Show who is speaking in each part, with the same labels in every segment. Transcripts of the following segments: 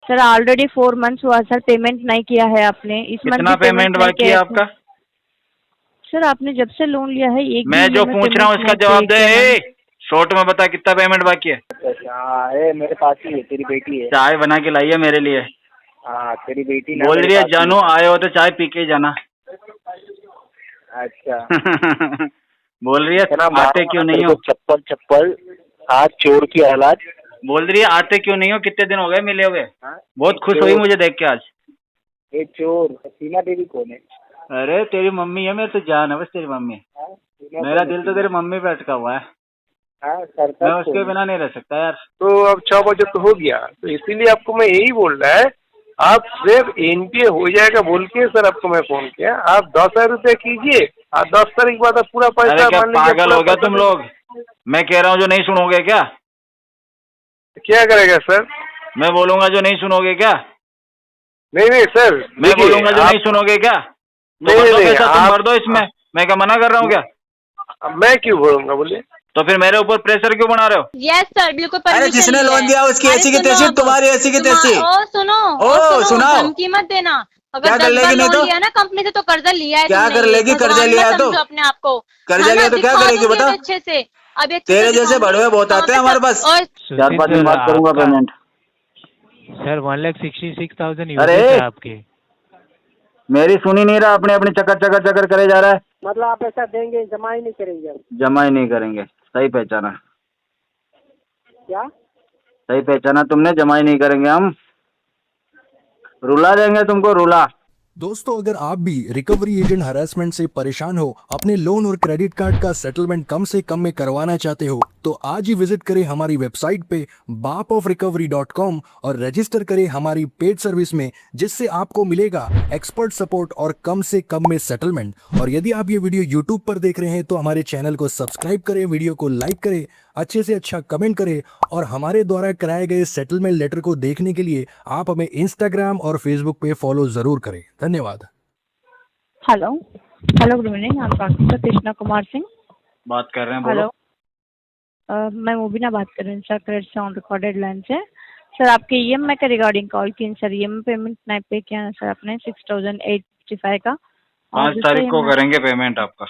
Speaker 1: Sir already 4 months हुआ sir, payment नहीं किया है आपने। इस मंथ
Speaker 2: कितना
Speaker 1: भी
Speaker 2: पेमेंट
Speaker 1: नहीं
Speaker 2: बाकी
Speaker 1: किया
Speaker 2: है आपका?
Speaker 1: सर आपने जब से लोन लिया है एक
Speaker 2: मैं
Speaker 1: भी
Speaker 2: जो
Speaker 1: में
Speaker 2: पूछ रहा हूँ
Speaker 1: पेमेंट
Speaker 2: इसका
Speaker 1: नहीं
Speaker 2: जवाब दे।
Speaker 1: किया मैंने।
Speaker 2: शॉर्ट में बता कितना पेमेंट बाकी है।
Speaker 3: हाँ है, मेरे पास ही है, तेरी बेटी है।
Speaker 2: चाय बना के लाई है मेरे लिए।
Speaker 3: हाँ तेरी बेटी ना
Speaker 2: बोल
Speaker 3: मेरे
Speaker 2: रही है
Speaker 3: पास ही
Speaker 2: जानू
Speaker 3: है।
Speaker 2: आए हो तो चाय पी के ही जाना।
Speaker 3: अच्छा
Speaker 2: बोल रही है
Speaker 3: इतना
Speaker 2: आते क्यों नहीं हो।
Speaker 3: चप्पल चप्पल हाथ चोर की औलाद।
Speaker 2: बोल रही है आते क्यों नहीं हो, कितने दिन हो गए मिले हुए।
Speaker 3: हाँ?
Speaker 2: बहुत खुश हुई मुझे देख के आज।
Speaker 3: ये चोर सीमा देवी कौन है?
Speaker 2: अरे तेरी मम्मी है, मेरी तो जान है बस तेरी मम्मी।
Speaker 3: हाँ? सीमा
Speaker 2: मेरा
Speaker 3: कौन है,
Speaker 2: दिल तो
Speaker 3: सीमा?
Speaker 2: तेरी मम्मी पे अटका हुआ है।
Speaker 3: हाँ
Speaker 2: मैं
Speaker 3: सरपंच
Speaker 2: उसके
Speaker 3: कौन है?
Speaker 2: बिना नहीं रह सकता यार।
Speaker 4: तो अब 6 बजे तो हो गया, तो इसीलिए आपको मैं यही बोल रहा है, आप सिर्फ एनपीए हो जाएगा बोल के सर आपको मैं फोन किया। आप 10,000 रुपये कीजिए और 10 तारीख बाद आप पूरा
Speaker 2: अरे
Speaker 4: पैसा
Speaker 2: क्या
Speaker 4: मान लीजिए।
Speaker 2: पागल
Speaker 4: पूरा
Speaker 2: हो गया
Speaker 4: पैसा
Speaker 2: तुम लोग। मैं कह रहा हूँ जो नहीं सुनोगे क्या।
Speaker 4: क्या करेगा सर?
Speaker 2: मैं बोलूंगा जो नहीं सुनोगे क्या।
Speaker 4: नहीं नहीं सर,
Speaker 2: मैं
Speaker 4: देखिए,
Speaker 2: बोलूंगा जो नहीं सुनोगे क्या। तो
Speaker 4: नहीं
Speaker 2: भर दो
Speaker 4: नहीं
Speaker 2: पैसा, तुम भर दो इसमें।
Speaker 4: आप,
Speaker 2: मैं क्या मना कर रहा हूँ क्या।
Speaker 4: मैं क्यों बोलूंगा बोलिए।
Speaker 2: तो फिर मेरे ऊपर प्रेशर क्यों बना रहे हो।
Speaker 5: यस सर, बिल्कुल
Speaker 6: अरे
Speaker 5: परमिशन
Speaker 6: जिसने
Speaker 5: लिया
Speaker 6: लोन
Speaker 5: है।
Speaker 6: दिया उसकी
Speaker 5: अरे
Speaker 6: ऐसी की
Speaker 5: सुनो
Speaker 6: तैसी,
Speaker 5: अब,
Speaker 6: तुम्हारी ऐसी की तैसी।
Speaker 5: सुनो,
Speaker 6: सुनाओ।
Speaker 5: धमकी मत देना। अगर
Speaker 6: क्या कर
Speaker 5: 10 बार
Speaker 6: लेगी नहीं
Speaker 5: लोन
Speaker 6: तो?
Speaker 5: लिया ना कंपनी से तो कर्जा लिया है
Speaker 6: क्या
Speaker 5: तुमने,
Speaker 6: कर
Speaker 5: ये
Speaker 6: लेगी? कर्जा
Speaker 5: भगवान
Speaker 6: लिया
Speaker 5: मत
Speaker 6: है तो?
Speaker 5: समझो अपने आप को।
Speaker 6: कर्जा
Speaker 5: है
Speaker 6: लिया
Speaker 5: ना,
Speaker 6: तो क्या
Speaker 5: दिखा
Speaker 6: करेगी
Speaker 5: दूंगी
Speaker 6: बता।
Speaker 5: अभी अच्छे से। अभी अच्छे से
Speaker 6: तेरे जैसे
Speaker 5: दिखाऊंगी
Speaker 6: बड़वे बहुत
Speaker 5: कहाँ
Speaker 6: आते
Speaker 5: पे
Speaker 6: हैं हमारे पास।
Speaker 5: और
Speaker 2: 4-5 दिन बाद करूंगा पेमेंट।
Speaker 7: सर 1,66,000
Speaker 2: अरे
Speaker 7: यूजेस है आपके।
Speaker 2: मेरी सुनी नहीं रहा, अपने अपने चक्कर चक्कर चक्कर करे जा रहा है।
Speaker 3: मतलब आप पैसा देंगे, जमा ही नहीं करेंगे?
Speaker 2: जमा ही नहीं करेंगे, सही पहचाना।
Speaker 3: क्या?
Speaker 2: सही पहचाना तुमने, जमा ही नहीं करेंगे हम। रुला देंगे तुमको, रुला।
Speaker 8: दोस्तों, अगर आप भी रिकवरी एजेंट हरासमेंट से परेशान हो, अपने लोन और क्रेडिट कार्ड का सेटलमेंट कम से कम में करवाना चाहते हो, तो आज ही विजिट करें हमारी वेबसाइट पे bapofrecovery.com और रजिस्टर करें हमारी पेड सर्विस में, जिससे आपको मिलेगा एक्सपर्ट सपोर्ट और कम से कम में सेटलमेंट। और यदि आप ये वीडियो यूट्यूब पर देख रहे हैं तो हमारे चैनल को सब्सक्राइब करें, वीडियो को लाइक करें, अच्छे से अच्छा कमेंट करें, और हमारे द्वारा कराए गए सेटलमेंट लेटर को देखने के लिए आप हमें इंस्टाग्राम और फेसबुक पे फॉलो जरूर करें। धन्यवाद।
Speaker 1: Hello hello, good evening. आप डॉक्टर कृष्णा कुमार सिंह
Speaker 2: बात कर रहे हैं,
Speaker 1: हेलो।
Speaker 2: बोलो।
Speaker 1: मैं मुबीना बात कर रही हूँ सर, क्रेडिट से ऑन रिकॉर्डेड लाइन से। सर आपके ईएमआई के रिगार्डिंग कॉल की सर। ईएमआई पेमेंट नहीं पे किया है सर आपने 6,855 का।
Speaker 2: 5 तारीख को करेंगे पेमेंट आपका।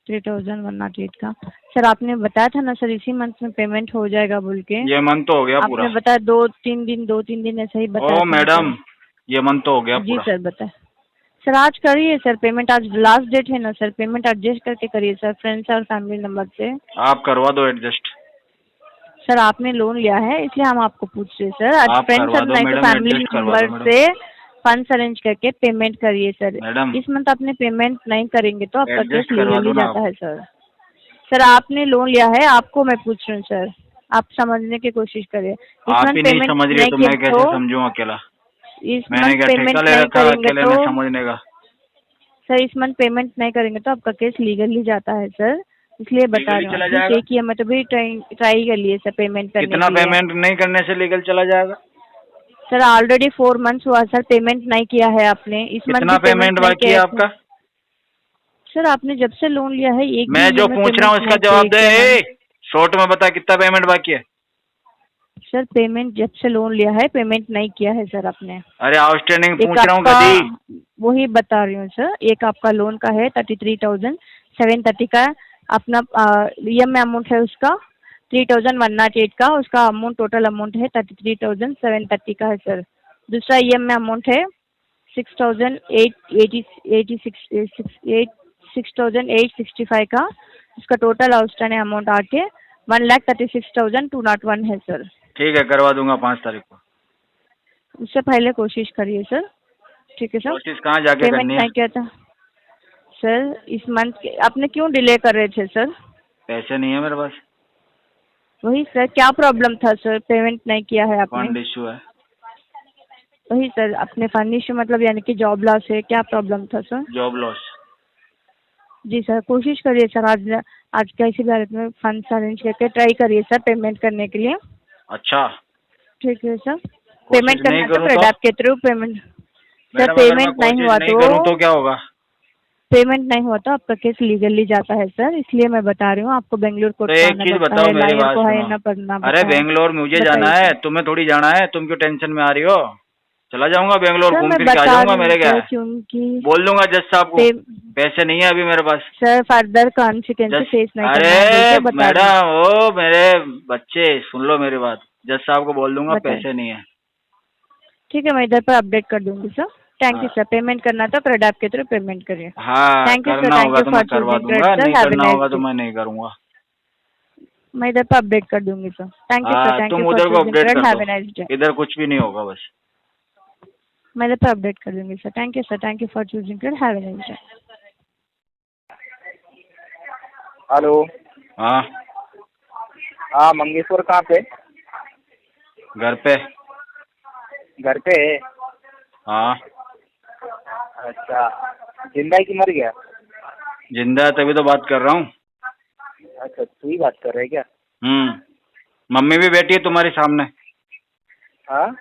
Speaker 1: 3,108 का। सर आपने बताया था ना सर इसी मंथ में पेमेंट हो जाएगा बोल के।
Speaker 2: ये मंथ तो हो गया पूरा।
Speaker 1: आपने बताया 2-3 दिन ऐसा ही बताया
Speaker 2: ओ
Speaker 1: था
Speaker 2: मैडम, ये मंथ तो हो गया
Speaker 1: जी
Speaker 2: पूरा।
Speaker 1: सर बताए सर। आज करिए सर पेमेंट, आज लास्ट डेट है ना सर। पेमेंट एडजस्ट करके करिए सर, फ्रेंड्स और फैमिली नंबर से।
Speaker 2: आप करवा दो एडजस्ट।
Speaker 1: सर आपने लोन लिया है इसलिए हम आपको पूछ रहे हैं सर। आज
Speaker 2: आप
Speaker 1: फ्रेंड्स
Speaker 2: करवा
Speaker 1: और
Speaker 2: दो
Speaker 1: नहीं तो
Speaker 2: मैडम,
Speaker 1: फैमिली
Speaker 2: एडजस्ट करवा दो
Speaker 1: नंबर
Speaker 2: मैडम।
Speaker 1: से फंड्स अरेंज करके पेमेंट करिए सर।
Speaker 2: मैडम
Speaker 1: इस मंथ आपने पेमेंट नहीं करेंगे तो आपका केस
Speaker 2: एडजस्ट करवा
Speaker 1: लीगली
Speaker 2: दो ना
Speaker 1: जाता है सर। सर आपने लोन लिया है, आपको मैं पूछ रही हूँ सर, आप समझने की कोशिश करिए। इस
Speaker 2: आप
Speaker 1: मंथ
Speaker 2: ही नहीं
Speaker 1: पेमेंट
Speaker 2: समझ रही
Speaker 1: नहीं
Speaker 2: तो
Speaker 1: किया
Speaker 2: मैं कैसे समझूं अकेला।
Speaker 1: इस
Speaker 2: मैंने
Speaker 1: मंथ
Speaker 2: क्या
Speaker 1: पेमेंट
Speaker 2: ठेका ले
Speaker 1: नहीं
Speaker 2: रखा
Speaker 1: करेंगे
Speaker 2: अकेले
Speaker 1: तो
Speaker 2: में समझने का।
Speaker 1: सर इस मंथ पेमेंट नहीं करेंगे तो आपका केस लीगली जाता है सर, इसलिए बता
Speaker 2: लीगली
Speaker 1: रही हूँ।
Speaker 2: चला
Speaker 1: आपने
Speaker 2: जाएगा?
Speaker 1: पे किया मैं तो भी ट्राई कर लिए सर पेमेंट करने
Speaker 2: कितना
Speaker 1: के लिए।
Speaker 2: पेमेंट नहीं करने से लीगल चला जाएगा।
Speaker 1: सर ऑलरेडी 4 मंथ्स हुआ सर, पेमेंट नहीं किया है आपने। इस मंथ
Speaker 2: कितना
Speaker 1: भी
Speaker 2: पेमेंट
Speaker 1: नहीं
Speaker 2: बाकी है
Speaker 1: किया
Speaker 2: आपका।
Speaker 1: सर आपने जब से लोन लिया है एक
Speaker 2: मैं
Speaker 1: भी
Speaker 2: जो
Speaker 1: में
Speaker 2: पूछ रहा हूँ
Speaker 1: पेमेंट
Speaker 2: इसका
Speaker 1: नहीं
Speaker 2: जवाब
Speaker 1: किया मैंने।
Speaker 2: दे। शॉर्ट में बता कितना पेमेंट बाकी है।
Speaker 1: सर पेमेंट जब से लोन लिया है पेमेंट नहीं किया है सर आपने।
Speaker 2: अरे आउटस्टैंडिंग
Speaker 1: एक
Speaker 2: पूछ रहा हूँ
Speaker 1: आपका
Speaker 2: कभी।
Speaker 1: वही बता रही हूँ सर। एक आपका लोन का है 33,730 का, अपना ईएमआई अमाउंट है उसका 3,108 का। उसका अमाउंट टोटल अमाउंट है 33,730 का है सर। दूसरा ईएमआई अमाउंट है 6,865 का। उसका टोटल आउटस्टैंडिंग अमाउंट आके 1,36,201 है सर।
Speaker 2: ठीक है, करवा दूंगा 5 तारीख को।
Speaker 1: उससे पहले कोशिश करिए सर, ठीक है सर।
Speaker 2: कोशिश कहाँ जाके
Speaker 1: पेमेंट
Speaker 2: करनी है।
Speaker 1: नहीं किया था सर इस मंथ आपने क्यों डिले कर रहे थे सर।
Speaker 2: पैसे नहीं है मेरे पास।
Speaker 1: वही सर, क्या प्रॉब्लम था सर पेमेंट नहीं किया है आपने।
Speaker 2: फंड इशू है।
Speaker 1: वही सर, अपने फंड इशू मतलब यानी कि जॉब लॉस है, क्या प्रॉब्लम था सर।
Speaker 2: Job loss.
Speaker 1: जी सर, कोशिश करिए सर आज कैसी भी हालत में फंड्स अरेंज करके ट्राई करिए सर पेमेंट करने के लिए।
Speaker 2: अच्छा,
Speaker 1: ठीक है सर। पेमेंट
Speaker 2: नहीं
Speaker 1: करना तो
Speaker 2: करूँ
Speaker 1: क्रेडिट
Speaker 2: तो?
Speaker 1: आपके थ्रू पेमेंट सर।
Speaker 2: मैडम अगर मैं
Speaker 1: पेमेंट नहीं
Speaker 2: कोशिश
Speaker 1: हुआ
Speaker 2: नहीं करूँ तो क्या होगा।
Speaker 1: पेमेंट नहीं हुआ तो आपका केस लीगली जाता है सर, इसलिए मैं बता रही हूँ आपको बेंगलुरु कोर्ट
Speaker 2: तो एक चीज बताओ, मेरी बात
Speaker 1: को
Speaker 2: सुनो।
Speaker 1: हायर ना पड़ना
Speaker 2: अरे
Speaker 1: पड़ता है।
Speaker 2: बेंगलोर मुझे जाना है, तुम्हें थोड़ी जाना है। तुम क्यों टेंशन में आ रही हो। चला जाऊंगा बेंगलोर,
Speaker 1: सर
Speaker 2: घूम
Speaker 1: मैं
Speaker 2: फिर के आ
Speaker 1: बता
Speaker 2: जाऊंगा।
Speaker 1: रही
Speaker 2: मेरे
Speaker 1: हूँ
Speaker 2: क्या
Speaker 1: सर,
Speaker 2: है,
Speaker 1: क्योंकि
Speaker 2: बोल दूंगा जज साहब को,
Speaker 1: पे-
Speaker 2: पैसे नहीं है अभी मेरे पास।
Speaker 1: सर फर्दर कॉन्सिक्वेंसेस
Speaker 2: जज,
Speaker 1: फेस नहीं
Speaker 2: अरे
Speaker 1: करना है बोल के बता रही हूँ।
Speaker 2: मैडम, ओ मेरे बच्चे सुन लो मेरी बात, जज साहब को बोल दूंगा
Speaker 1: बताइए।
Speaker 2: पैसे नहीं है।
Speaker 1: ठीक है, मैं इधर पर अपडेट कर दूंगी सर। थैंक यू
Speaker 2: हाँ।
Speaker 1: सर। पेमेंट करना था क्रेडिट ऐप के थ्रू पेमेंट करिए।
Speaker 2: हाँ,
Speaker 1: थैंक यू सर,
Speaker 2: करना
Speaker 1: थैंक
Speaker 2: होगा
Speaker 1: यू
Speaker 2: तो
Speaker 1: फॉर
Speaker 2: मैं करवा
Speaker 1: चूजिंग
Speaker 2: दूंगा,
Speaker 1: क्रेडिट सर।
Speaker 2: नहीं
Speaker 1: हैव ए
Speaker 2: करना
Speaker 1: नाइस
Speaker 2: होगा तो
Speaker 1: डे।
Speaker 2: मैं नहीं करूंगा।
Speaker 1: मैं इधर पर अपडेट कर दूंगी सर। थैंक यू सर,
Speaker 2: हाँ,
Speaker 1: थैंक
Speaker 2: तुम
Speaker 1: यू फॉर
Speaker 2: उधर को
Speaker 1: चूजिंग
Speaker 2: अपडेट
Speaker 1: क्रेडिट।
Speaker 2: कर
Speaker 1: हैव
Speaker 2: दो,
Speaker 1: ए नाइस डे।
Speaker 2: इधर कुछ भी नहीं होगा बस।
Speaker 1: मैं इधर पर अपडेट कर दूंगी sir. Thank you sir, thank you for choosing credit. Have a nice day.
Speaker 3: Hello.
Speaker 2: हाँ,
Speaker 3: हाँ मंगेश्वर कहाँ पे?
Speaker 2: घर पे।
Speaker 3: घर पे है?
Speaker 2: हाँ,
Speaker 3: अच्छा, जिंदा है कि मर गया?
Speaker 2: जिंदा है तभी तो बात कर रहा हूँ।
Speaker 3: अच्छा, तू ही बात कर रहा है क्या?
Speaker 2: मम्मी भी बैठी है तुम्हारी सामने,
Speaker 3: हाँ।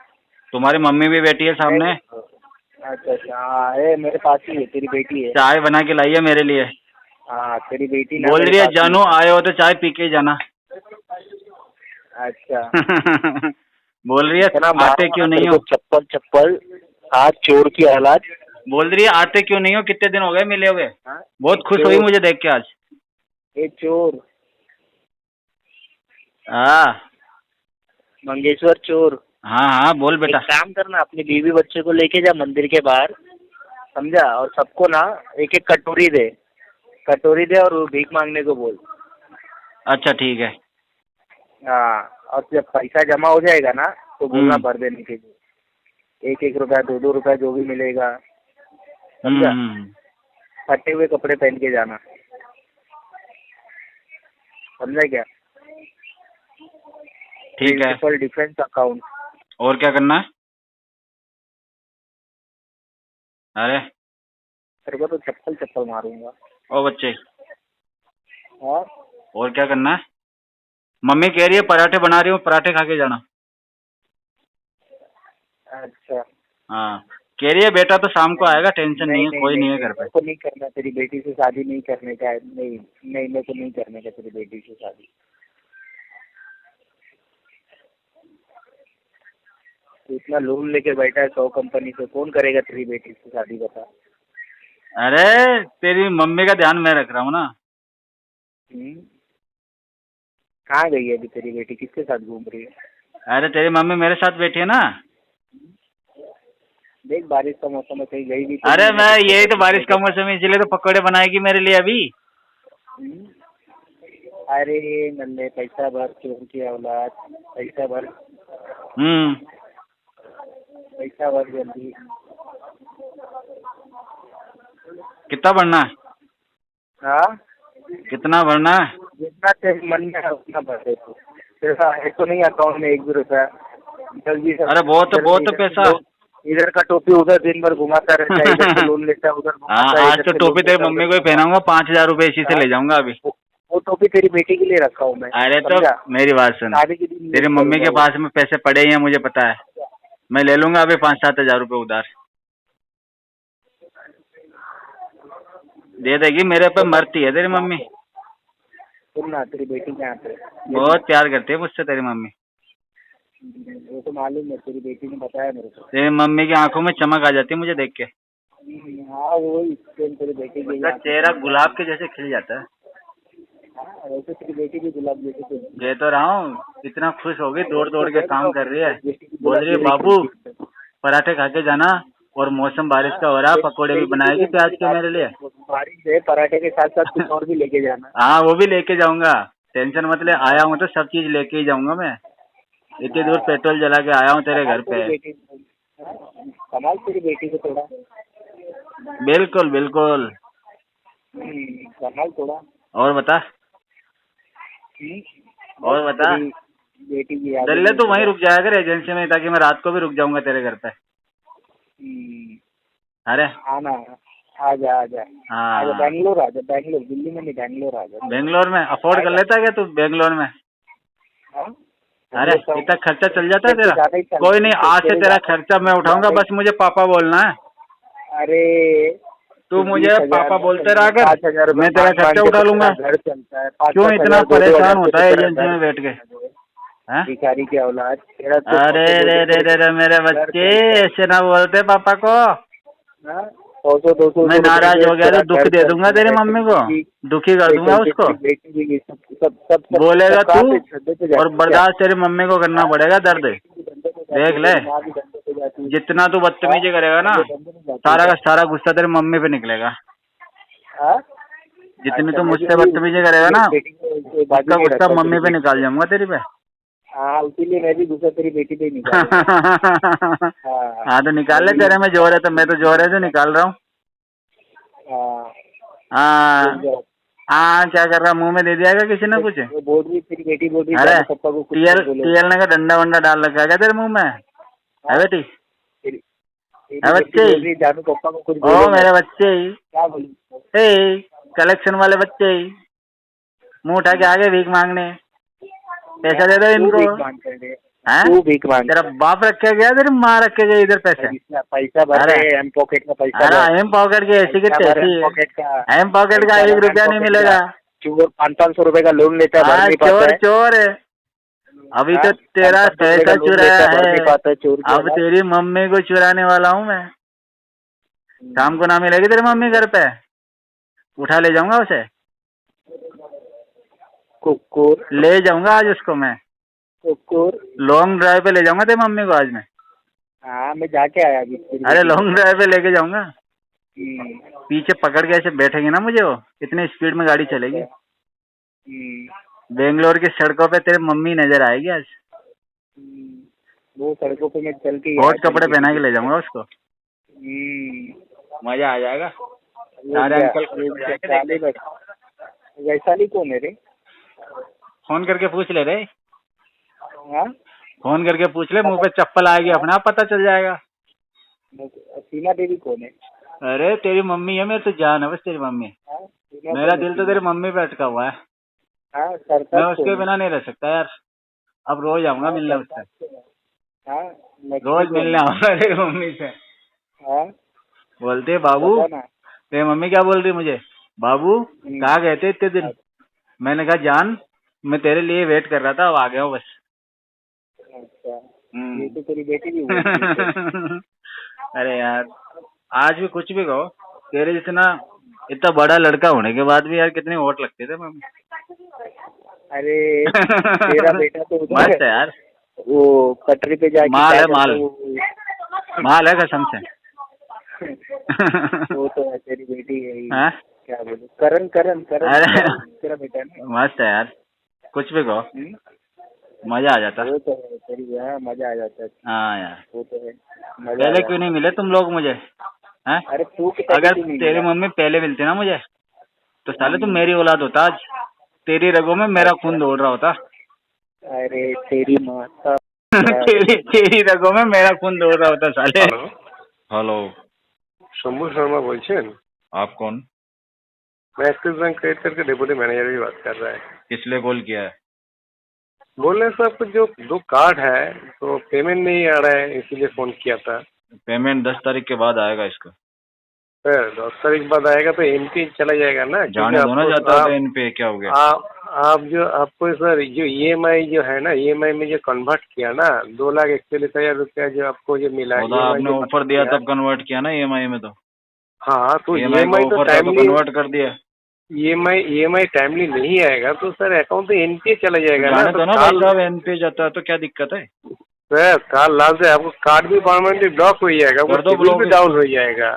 Speaker 2: तुम्हारी मम्मी भी बैठी है सामने।
Speaker 3: अच्छा अच्छा, हाँ है, मेरे पास ही है, तेरी बेटी है।
Speaker 2: चाय बना के लाई है मेरे लिए।
Speaker 3: हाँ तेरी बेटी ना
Speaker 2: बोल
Speaker 3: मेरे
Speaker 2: रही है
Speaker 3: पास ही
Speaker 2: जानू आए हो तो चाय पी के ही जाना।
Speaker 3: अच्छा।
Speaker 2: बोल रही है
Speaker 3: इतना
Speaker 2: आते क्यों नहीं हो,
Speaker 3: चप्पल चप्पल, हाथ चोर की औलाद।
Speaker 2: बोल रही है आते क्यों नहीं हो, कितने दिन हो गए मिले हुए।
Speaker 3: हाँ?
Speaker 2: बहुत खुश हुई मुझे देख के आज।
Speaker 3: ये चोर,
Speaker 2: हाँ
Speaker 3: मंगेश्वर चोर।
Speaker 2: हाँ हाँ, बोल बेटा।
Speaker 3: एक काम करना, अपनी बीवी बच्चे को लेके जा मंदिर के बाहर, समझा, और सबको ना एक एक कटोरी दे और वो भीख मांगने को बोल।
Speaker 2: अच्छा ठीक है।
Speaker 3: हाँ, और जब पैसा जमा हो जाएगा ना तो बोलना भर देने के लिए, 1-1 रुपया 2-2 रुपया जो भी मिलेगा, समझा। फटे हुए कपड़े पहन के जाना, समझा क्या?
Speaker 2: ठीक है।
Speaker 3: Principal defence account.
Speaker 2: और क्या करना है? अरे
Speaker 3: तेरे को तो चप्पल मारूंगा।
Speaker 2: ओ बच्चे,
Speaker 3: हाँ,
Speaker 2: और क्या करना है? मम्मी कह रही है पराठे बना रही हूँ, पराठे खा के जाना।
Speaker 3: अच्छा।
Speaker 2: हाँ, कह रही है बेटा तो शाम को आएगा, टेंशन नहीं है, कोई नहीं है घर पे।
Speaker 3: मेरे को नहीं करना, तेरी बेटी से शादी नहीं करने का है। नहीं नहीं, मेरे को नहीं करने का तेरी बेटी से शादी। तू इतना लोन लेके बैठा है 100 कंपनी से, कौन करेगा तेरी बेटी से शादी, बता।
Speaker 2: अरे तेरी मम्मी का ध्यान मैं रख रहा हूँ ना।
Speaker 3: कहाँ गई है अभी तेरी बेटी, किसके साथ घूम रही है?
Speaker 2: अरे तेरी मम्मी मेरे साथ बैठी है ना।
Speaker 3: देख, बारिश का मौसम है, कहीं गई भी तो
Speaker 2: अरे
Speaker 3: नहीं है,
Speaker 2: मैं
Speaker 3: किसके
Speaker 2: यही
Speaker 3: साथ
Speaker 2: तो बारिश का
Speaker 3: घूम रही
Speaker 2: मौसम है, इसलिए तो पकौड़े बनाएगी मेरे लिए अभी।
Speaker 3: है? अरे नल्ले, पैसा भर, चोर की औलाद, पैसा भर, पैसा भर जल्दी।
Speaker 2: कितना भरना है?
Speaker 3: हाँ,
Speaker 2: कितना भरना है?
Speaker 3: जितना तेरे मन में है उतना भर दे तू। तेरा है तो नहीं अकाउंट में 1 भी रुपया? जल्दी से।
Speaker 2: अरे बहुत पैसा।
Speaker 3: इधर का टोपी उधर दिन भर घुमाता रहता है, इधर से लोन लेता है उधर
Speaker 2: हाँ,
Speaker 3: घुमाता है,
Speaker 2: आज तो टोपी तेरी मम्मी को ही पहनाऊंगा, 5,000 रुपए इसी से ले जाऊंगा अभी।
Speaker 3: वो टोपी तेरी बेटी के लिए रखा हूँ मैं।
Speaker 2: अरे तो
Speaker 3: समझा?
Speaker 2: मेरी बात सुन,
Speaker 3: शादी के दिन
Speaker 2: तेरी मम्मी के पास में पैसे पड़े ही हैं, मुझे पता है। मैं ले लूंगा अभी 5-7 हजार रुपए उधार। दे देगी, मेरे पे मरती है तेरी मम्मी।
Speaker 3: सुनना, तेरी बेटी के यहाँ पे
Speaker 2: बहुत प्यार करती है मुझसे तेरी मम्मी।
Speaker 3: वो तो मालूम है, तेरी बेटी ने बताया मेरे को।
Speaker 2: तेरी मम्मी की आंखों में चमक आ जाती है मुझे देख के।
Speaker 3: हाँ, वो तेरी बेटी के
Speaker 2: उसका चेहरा गुलाब के जैसे खिल जाता है।
Speaker 3: हाँ, वैसे तेरी बेटी भी गुलाब जैसे तो
Speaker 2: कह तो रहा हूँ, इतना खुश होगी, दौड़ दौड़ के काम कर रही है। बोल रही है बाबू पराठे खा के जाना, और मौसम बारिश का हो रहा है, पकौड़े भी बनाएगी प्याज के मेरे लिए।
Speaker 3: बारिश है, पराठे के साथ साथ कुछ और भी लेके जाना।
Speaker 2: हाँ, वो भी लेके जाऊंगा, टेंशन मत ले। आया हूँ तो सब चीज लेके ही जाऊंगा मैं। इतनी दूर पेट्रोल जला के आया हूँ तेरे घर पे।
Speaker 3: कमाल तेरी बेटी को थोड़ा।
Speaker 2: बिल्कुल बिल्कुल।
Speaker 3: कमाल थोड़ा।
Speaker 2: और बता, और बता।
Speaker 3: बेटी की याद
Speaker 2: दल्ले तो वहीं रुक जाया कर एजेंसी में, ताकि मैं रात को भी रुक जाऊंगा तेरे घर पे। अरे
Speaker 3: आना, आजा आजा।
Speaker 2: हाँ,
Speaker 3: आजा बैंगलोर, आजा बैंगलोर, दिल्ली में नहीं, बैंगलोर आजा।
Speaker 2: बेंगलोर में अफोर्ड कर लेता है क्या तू बेंगलोर में?
Speaker 3: हाँ?
Speaker 2: अरे इतना खर्चा चल जाता है तेरा?
Speaker 3: ज्यादा ही चल-
Speaker 2: कोई नहीं, आज से तेरा खर्चा मैं उठाऊंगा, बस मुझे पापा बोलना है।
Speaker 3: अरे
Speaker 2: तू मुझे पापा बोलते रहा कर, मैं तेरा खर्चा उठा लूंगा।
Speaker 3: घर चलता है।
Speaker 2: क्यों इतना परेशान होता है एजेंसी में बैठ के? हैं?
Speaker 3: भिखारी की औलाद तेरा तो
Speaker 2: अरे रे रे रे रे मेरे बच्चे ऐसे ना बोलते पापा को।
Speaker 3: 100-200
Speaker 2: मैं नाराज हो गया तो दुख दे दूंगा तेरी मम्मी को, दुखी कर दूंगा उसको। बोलेगा तू और बर्दाश्त तेरी मम्मी को करना पड़ेगा दर्द। देख ले, जितना तू बदतमीजी करेगा ना सारा का सारा गुस्सा तेरी मम्मी पे निकलेगा। जितनी तू मुझसे बदतमीजी करेगा ना उसका गुस्सा मम्मी पे निकाल जाऊंगा तेरी पे।
Speaker 3: हाँ, इसीलिए मैं भी गुस्सा तेरी बेटी पे निकाल।
Speaker 2: हाँ तो निकाल ले, तेरे में जोर है तो मैं तो जोर है जो निकाल रहा हूँ। हाँ हाँ, क्या कर रहा, मुंह में दे दिया क्या किसी ने कुछ?
Speaker 3: बोल रही तेरी बेटी बोल रही
Speaker 2: अरे
Speaker 3: पापा को कुछ
Speaker 2: टीएल ने का डंडा वंडा डाल रखा है क्या तेरे मुंह में? है बेटी? है बच्चे?
Speaker 3: जानू पापा को कुछ
Speaker 2: ओ मेरे बच्चे,
Speaker 3: क्या बोली?
Speaker 2: कलेक्शन वाले बच्चे मुंह उठा के आगे भीख मांगने, पैसा दे दो इनको।
Speaker 3: तू भीख मांग,
Speaker 2: तेरा बाप रखे गया तेरी माँ रखे गई इधर पैसे?
Speaker 3: पैसा भर एम पॉकेट का पैसा।
Speaker 2: अरे एम पॉकेट की ऐसी की तैसी, एम पॉकेट का 1 रुपया नहीं मिलेगा।
Speaker 3: चोर 500 रुपए का लोन लेता है,
Speaker 2: चोर चोर है। अभी तो तेरा पैसा चुराया है, अब तेरी मम्मी को चुराने वाला हूँ मैं। शाम को ना मिलेगी तेरी मम्मी घर पे, उठा ले जाऊंगा उसे,
Speaker 3: कुकुर
Speaker 2: ले जाऊंगा आज उसको मैं,
Speaker 3: कुकुर
Speaker 2: लॉन्ग ड्राइव पे ले जाऊंगा तेरी मम्मी को आज मैं।
Speaker 3: हाँ, मैं जाके आया अभी।
Speaker 2: अरे लॉन्ग ड्राइव पे लेके जाऊंगा, पीछे पकड़ के ऐसे बैठेगी ना मुझे, वो इतनी स्पीड में गाड़ी चलेगी। बेंगलोर की सड़कों पे तेरी मम्मी नजर आएगी आज।
Speaker 3: वो सड़कों पे मैं चल के
Speaker 2: बहुत कपड़े पहना के ले जाऊंगा उसको, मजा आ जाएगा। सारे अंकल
Speaker 3: वैशाली कौन है रे?
Speaker 2: फोन करके पूछ ले रे,
Speaker 3: हाँ,
Speaker 2: फोन करके पूछ ले, मुंह पे चप्पल आएगी अपने आप पता चल जाएगा।
Speaker 3: सीमा देवी कौन है?
Speaker 2: अरे तेरी मम्मी है, मेरी तो जान है बस तेरी मम्मी। मेरा दिल तो तेरी मम्मी पे अटका हुआ है। मैं उसके बिना नहीं रह सकता यार। अब रोज आऊंगा मिलने उससे, रोज मिलने आऊंगा तेरी मम्मी से। बोलते है बाबू, तेरी मम्मी क्या बोल रही मुझे, बाबू कहाँ गए थे इतने दिन? मैंने कहा जान मैं तेरे लिए वेट कर रहा था, अब आ गया हूँ बस।
Speaker 3: ये तो तेरी बेटी भी बोलती है।
Speaker 2: अरे यार आज भी कुछ भी कहो, तेरे जितना इतना बड़ा लड़का होने के बाद भी यार कितनी होट लगते थे मम्मी।
Speaker 3: अरे तेरा बेटा तो
Speaker 2: मस्त है यार,
Speaker 3: वो कटरी पे जाके
Speaker 2: माल है, माल है कसम से।
Speaker 3: वो तो है, तेरी बेटी है ही।
Speaker 2: हाँ?
Speaker 3: क्या बोलूं, करण
Speaker 2: अरे
Speaker 3: तेरा बेटा है।
Speaker 2: मस्त है यार, कुछ भी कहो मजा आ जाता।
Speaker 3: वो तो है तेरी, मजा आ जाता है।
Speaker 2: हाँ यार,
Speaker 3: वो तो है।
Speaker 2: पहले क्यों नहीं मिले तुम लोग मुझे? हैं?
Speaker 3: अरे तू
Speaker 2: अगर तेरी मम्मी पहले मिलती ना मुझे तो साले तुम मेरी औलाद होता आज, तेरी रगों में मेरा खून दौड़ रहा होता।
Speaker 3: अरे तेरी माता
Speaker 2: तेरी रगों में मेरा खून दौड़ रहा होता साले। हेलो,
Speaker 4: शंभू शर्मा बोलছেন?
Speaker 2: आप कौन?
Speaker 4: मैं एक्सिस बैंक क्रेडिट कार्ड के डिप्टी मैनेजर भी बात कर रहा है।
Speaker 2: किस लिए कॉल किया है?
Speaker 4: बोल रहे सर कुछ जो 2 कार्ड है तो पेमेंट नहीं आ रहा है, इसीलिए फोन किया था।
Speaker 2: पेमेंट 10 तारीख के बाद आएगा इसका।
Speaker 4: सर 10 तारीख बाद आएगा तो एनपी चला जाएगा ना?
Speaker 2: जाने दो ना, जाता है एनपी, क्या हो गया?
Speaker 4: आप जो आपको सर जो ईएमआई जो है ना, ईएमआई में जो कन्वर्ट किया ना 2,41,000 रुपया जो आपको जो मिला,
Speaker 2: आपने ऑफर दिया तब कन्वर्ट किया ना ईएमआई में? तो
Speaker 4: हाँ, तो
Speaker 2: ईएमआई तो टाइमली कन्वर्ट कर दिया।
Speaker 4: ईएमआई टाइमली नहीं आएगा तो सर अकाउंट तो एनपीए चला जाएगा ना।
Speaker 2: तो भाई साहब एनपीए जाता है तो क्या दिक्कत है
Speaker 4: सर? कल लास्ट है, आपको कार्ड भी परमानेंटली ब्लॉक हो जाएगा, बिल भी डाउन हो जाएगा।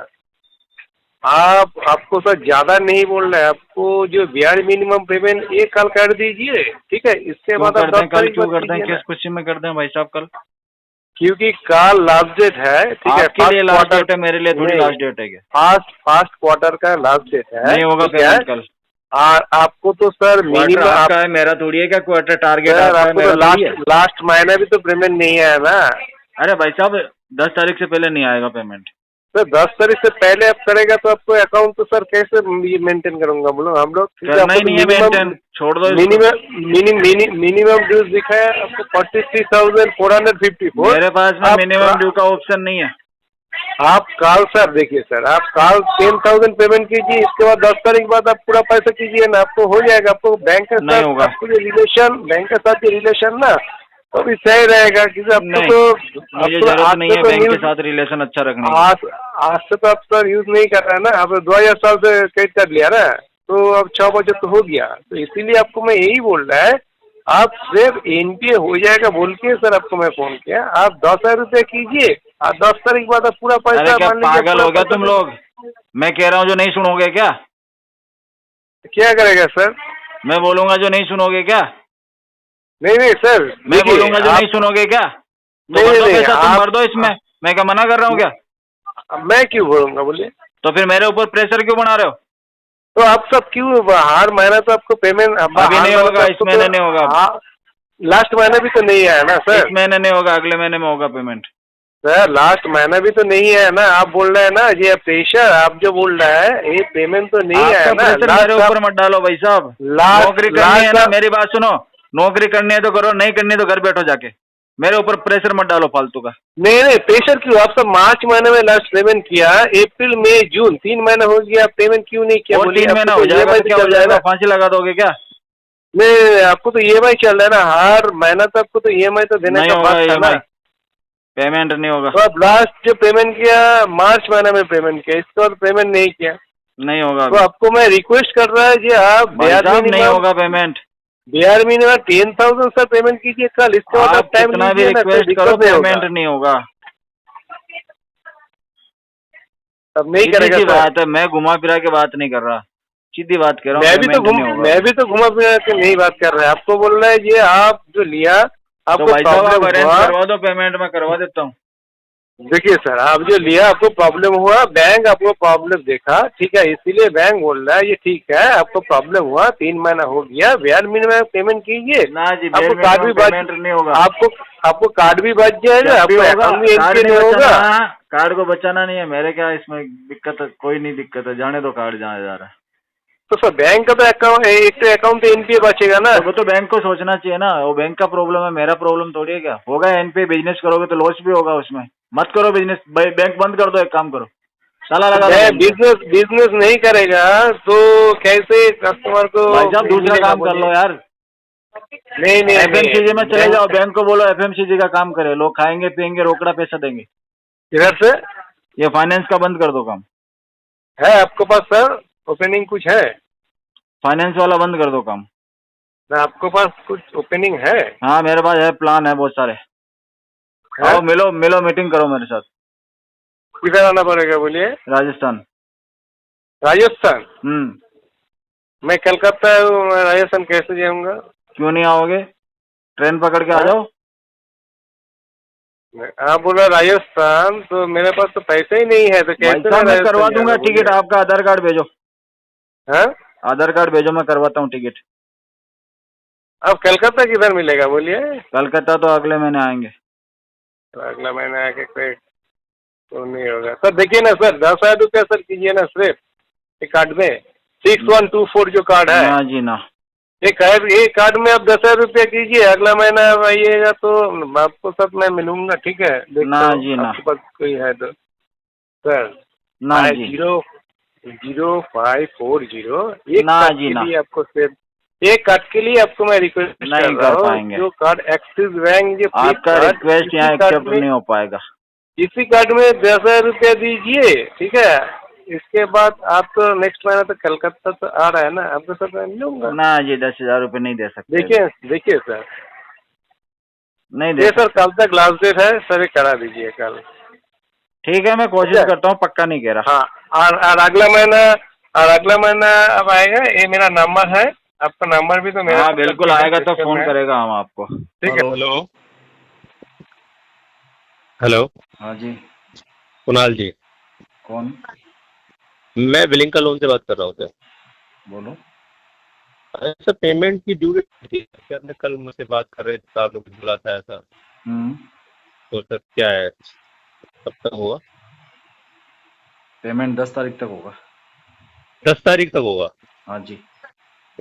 Speaker 4: आपको सर ज्यादा नहीं बोल रहा है, आपको जो ब्याज मिनिमम पेमेंट एक कल कर दीजिए, ठीक है? इसके बाद आप 10 तारीख
Speaker 2: क्यों करते हैं, किस खुशी में करते हैं भाई साहब कल?
Speaker 4: क्योंकि कल लास्ट डेट है, ठीक है?
Speaker 2: आपके लिए लास्ट डेट है, मेरे लिए थोड़ी लास्ट डेट है क्या?
Speaker 4: फर्स्ट क्वार्टर का लास्ट डेट है,
Speaker 2: नहीं होगा पेमेंट कल।
Speaker 4: आपको तो सर मिनिमम
Speaker 2: आपका है, मेरा थोड़ी है क्या क्वार्टर टारगेट?
Speaker 4: आपको तो लास्ट महीना भी तो पेमेंट नहीं आया ना।
Speaker 2: अरे भाई साहब 10 तारीख से पहले नहीं आएगा पेमेंट।
Speaker 4: सर 10 तारीख से पहले आप करेगा तो आपको अकाउंट तो सर कैसे मेंटेन करूंगा बोलो? हम लोग
Speaker 2: करना ही नहीं है मेंटेन, छोड़ दो।
Speaker 4: मिनिमम ड्यूज दिखा है आपको 43,454।
Speaker 2: मेरे पास में मिनिमम ड्यू का ऑप्शन नहीं है।
Speaker 4: आप कल सर देखिए सर, आप कल 10,000 पेमेंट कीजिए, इसके बाद 10 तारीख बाद आप पूरा पैसा कीजिए ना, आपको हो जाएगा। आपको बैंक के साथ आपको जो रिलेशन, बैंक के साथ जो रिलेशन ना तो भी सही रहेगा क्योंकि अब
Speaker 2: नहीं,
Speaker 4: तो
Speaker 2: मुझे जरूरत नहीं है बैंक के साथ रिलेशन अच्छा रखने की।
Speaker 4: आज से तो आप सर यूज नहीं कर रहे हैं ना, अब 2000 साल से कैद कर लिया ना, तो अब 6 बजे तो हो गया, तो इसीलिए आपको मैं यही बोल रहा है, आप सिर्फ एनपीए हो जाएगा बोल के सर आपको मैं फोन किया। आप 10,000 रुपये कीजिए, आप 10 तारीख बाद आप पूरा
Speaker 2: अरे
Speaker 4: पैसा
Speaker 2: क्या
Speaker 4: मान लीजिए
Speaker 2: पागल हो गया तुम लोग? मैं कह रहा हूँ जो नहीं सुनोगे क्या?
Speaker 4: क्या करेगा सर?
Speaker 2: मैं बोलूंगा जो नहीं सुनोगे क्या?
Speaker 4: नहीं सर,
Speaker 2: मैं बोलूंगा जो नहीं सुनोगे क्या? तो भर दो पैसा, तुम भर दो इसमें, मैं क्या मना कर रहा हूँ क्या?
Speaker 4: मैं क्यों बोलूंगा बोलिए?
Speaker 2: तो फिर मेरे ऊपर प्रेशर क्यों बना रहे हो?
Speaker 4: तो आप सब क्यों, हर महीना तो आपको पेमेंट
Speaker 2: अभी नहीं होगा, इस महीने नहीं होगा,
Speaker 4: लास्ट महीना भी तो नहीं आया ना सर।
Speaker 2: इस महीने नहीं होगा, अगले महीने में होगा पेमेंट।
Speaker 4: सर लास्ट महीना भी तो नहीं आया ना, आप बोल रहे हैं ना ये प्रेशर, आप जो बोल रहे हैं ये पेमेंट तो नहीं आया ना।
Speaker 2: मेरे ऊपर मत डालो भाई साहब, नौकरी करनी है ना, मेरी बात सुनो, नौकरी करनी है तो करो, नहीं करनी है तो घर बैठो जाके, मेरे ऊपर प्रेशर मत डालो फालतू का।
Speaker 4: नहीं प्रेशर क्यों? आप सब मार्च महीने में लास्ट पेमेंट किया, अप्रैल मई जून 3 महीने हो गया, पेमेंट क्यों नहीं किया?
Speaker 2: और 3 महीना हो जाएगा तो क्या हो जाएगा? फांसी लगा दोगे क्या?
Speaker 4: नहीं, आपको तो ईएमआई चल रहा है ना, हर महीना तो आपको तो ईएमआई तो देने का बात था ना।
Speaker 2: पेमेंट नहीं होगा।
Speaker 4: तो आप लास्ट जो पेमेंट किया मार्च महीने में पेमेंट किया, इसके बाद पेमेंट नहीं किया,
Speaker 2: नहीं होगा।
Speaker 4: तो आपको मैं रिक्वेस्ट कर रहा है जी, आप
Speaker 2: नहीं होगा payment,
Speaker 4: Bihar minimum 10,000 sir payment कीजिए कल, इसके बाद आप टाइम
Speaker 2: भी रिक्वेस्ट करो, पेमेंट नहीं होगा।
Speaker 4: अब नहीं करेगा
Speaker 2: बात है, मैं घुमा फिरा के बात नहीं कर रहा, सीधी बात कर रहा हूँ।
Speaker 4: मैं भी तो घुमा फिरा के नहीं बात कर रहा है, आपको बोल रहा है ये आप जो लिया आपको प्रॉब्लम हुआ,
Speaker 2: करवा दो पेमेंट, मैं करवा देता हूँ।
Speaker 4: देखिए सर, आप जो लिया आपको प्रॉब्लम हुआ, बैंक आपको प्रॉब्लम देखा, ठीक है, इसीलिए बैंक बोल रहा है ये ठीक है, आपको प्रॉब्लम हुआ, 3 महीना हो गया, बिहार मिनिमम पेमेंट कीजिए ना जी, आपको कार्ड भी पेमेंट नहीं होगा, आपको कार्ड भी बच जाएगा, आपको अकाउंट भी एंट्री नहीं होगा।
Speaker 2: कार्ड को बचाना नहीं है मेरे, क्या इसमें दिक्कत है? कोई नहीं दिक्कत है, जाने दो कार्ड जहाँ जा रहा है।
Speaker 4: तो सर बैंक का तो अकाउंट, एक तो अकाउंट तो एनपीए बचेगा ना,
Speaker 2: तो वो तो बैंक को सोचना चाहिए ना, वो बैंक का प्रॉब्लम है, मेरा प्रॉब्लम थोड़ी है। क्या होगा? एनपीए बिजनेस करोगे तो लॉस भी होगा उसमें, मत करो बिजनेस, बैंक बंद कर दो, एक काम करो, ताला लगा दो।
Speaker 4: बिजनेस नहीं करेगा तो कैसे कस्टमर को?
Speaker 2: भाई साहब दूसरा काम कर लो यार।
Speaker 4: नहीं
Speaker 2: एफएमसीजी में चले जाओ, बैंक को बोलो एफएमसीजी का काम करे, लोग खाएंगे पियेंगे, रोकड़ा पैसा देंगे।
Speaker 4: किधर से?
Speaker 2: ये फाइनेंस का बंद कर दो काम।
Speaker 4: है आपके पास सर ओपनिंग कुछ है?
Speaker 2: फाइनेंस वाला बंद कर दो काम।
Speaker 4: आपके पास कुछ ओपनिंग है?
Speaker 2: हाँ मेरे पास है, प्लान है बहुत सारे। आओ मिलो मीटिंग करो मेरे साथ।
Speaker 4: किधर आना पड़ेगा बोलिए?
Speaker 2: राजस्थान।
Speaker 4: राजस्थान? मैं कलकत्ता हूँ, राजस्थान कैसे जाऊंगा?
Speaker 2: क्यों नहीं आओगे? ट्रेन पकड़ के आ जाओ।
Speaker 4: आप बोला राजस्थान, तो मेरे पास तो पैसे ही नहीं है, तो कैसे?
Speaker 2: मैं करवा दूंगा टिकट, आपका आधार कार्ड भेजो।
Speaker 4: हाँ
Speaker 2: आधार कार्ड भेजो, मैं करवाता हूँ टिकट।
Speaker 4: अब कलकत्ता किधर मिलेगा बोलिए?
Speaker 2: कलकत्ता तो अगले महीने आएंगे।
Speaker 4: तो अगला महीना आके कोई तो नहीं होगा सर। देखिए ना सर, 10,000 रुपया सर कीजिए ना सिर्फ एक कार्ड में, 6124 जो कार्ड है।
Speaker 2: हाँ जी ना,
Speaker 4: एक कार्ड में आप 10,000 रुपया कीजिए, अगला महीना आप आइएगा तो आपको सब मैं मिलूंगा, ठीक है?
Speaker 2: ना जी ना,
Speaker 4: आपके पास कोई है तो सर
Speaker 2: ना जी,
Speaker 4: 00540
Speaker 2: ना जी ना,
Speaker 4: आपको सिर्फ एक कार्ड के लिए आपको मैं रिक्वेस्ट
Speaker 2: नहीं कर पाएंगे।
Speaker 4: जो कार्ड एक्सिस बैंक जो
Speaker 2: आपका रिक्वेस्ट यहाँ एक्सेप्ट नहीं हो पाएगा।
Speaker 4: इसी कार्ड में 10,000 रुपया दीजिए, ठीक है? इसके बाद आप तो नेक्स्ट महीना तो कलकत्ता तो आ रहा है ना, आपको सब मैं मिलूंगा
Speaker 2: ना जी। 10,000 रुपये नहीं दे सकते।
Speaker 4: देखिए सर,
Speaker 2: नहीं दे
Speaker 4: सर, कल तक लास्ट डेट है सर, करा दीजिए कल।
Speaker 2: ठीक है, मैं कोशिश करता हूँ, पक्का नहीं कह रहा।
Speaker 4: हाँ, और अगला महीना अब आएगा, ये मेरा नंबर है, आपका नंबर भी तो मेरा।
Speaker 2: हाँ बिल्कुल आएगा तो फोन करेगा हम आपको,
Speaker 4: ठीक है?
Speaker 6: हेलो।
Speaker 2: हाँ जी,
Speaker 6: कुणाल जी।
Speaker 2: कौन?
Speaker 6: मैं बिलिंग का लोन से बात कर रहा हूँ सर।
Speaker 2: बोलो।
Speaker 6: सर पेमेंट की ड्यू डेट थी, आपने कल मुझसे बात कर रहे थे, आप लोग बोला था ऐसा। तो सर क्या है, कब तक होगा
Speaker 2: पेमेंट? 10 तारीख तक होगा।
Speaker 6: 10 तारीख तक होगा?
Speaker 2: हाँ जी।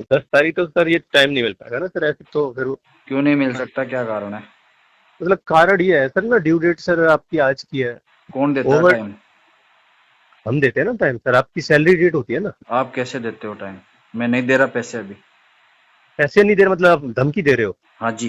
Speaker 6: 10 तारीख तक सर ये टाइम नहीं मिल पाएगा ना सर, ऐसे तो फिर।
Speaker 2: क्यों नहीं मिल सकता, क्या कारण है?
Speaker 6: मतलब कारण ये है सर ना, ड्यू डेट सर आपकी आज की है।
Speaker 2: कौन देता है टाइम?
Speaker 6: हम देते हैं ना टाइम सर, आपकी सैलरी डेट होती है ना।
Speaker 2: आप कैसे देते हो टाइम? मैं नहीं दे रहा पैसे अभी।
Speaker 6: पैसे नहीं दे रहे मतलब आप धमकी दे रहे हो?
Speaker 2: हाँ जी।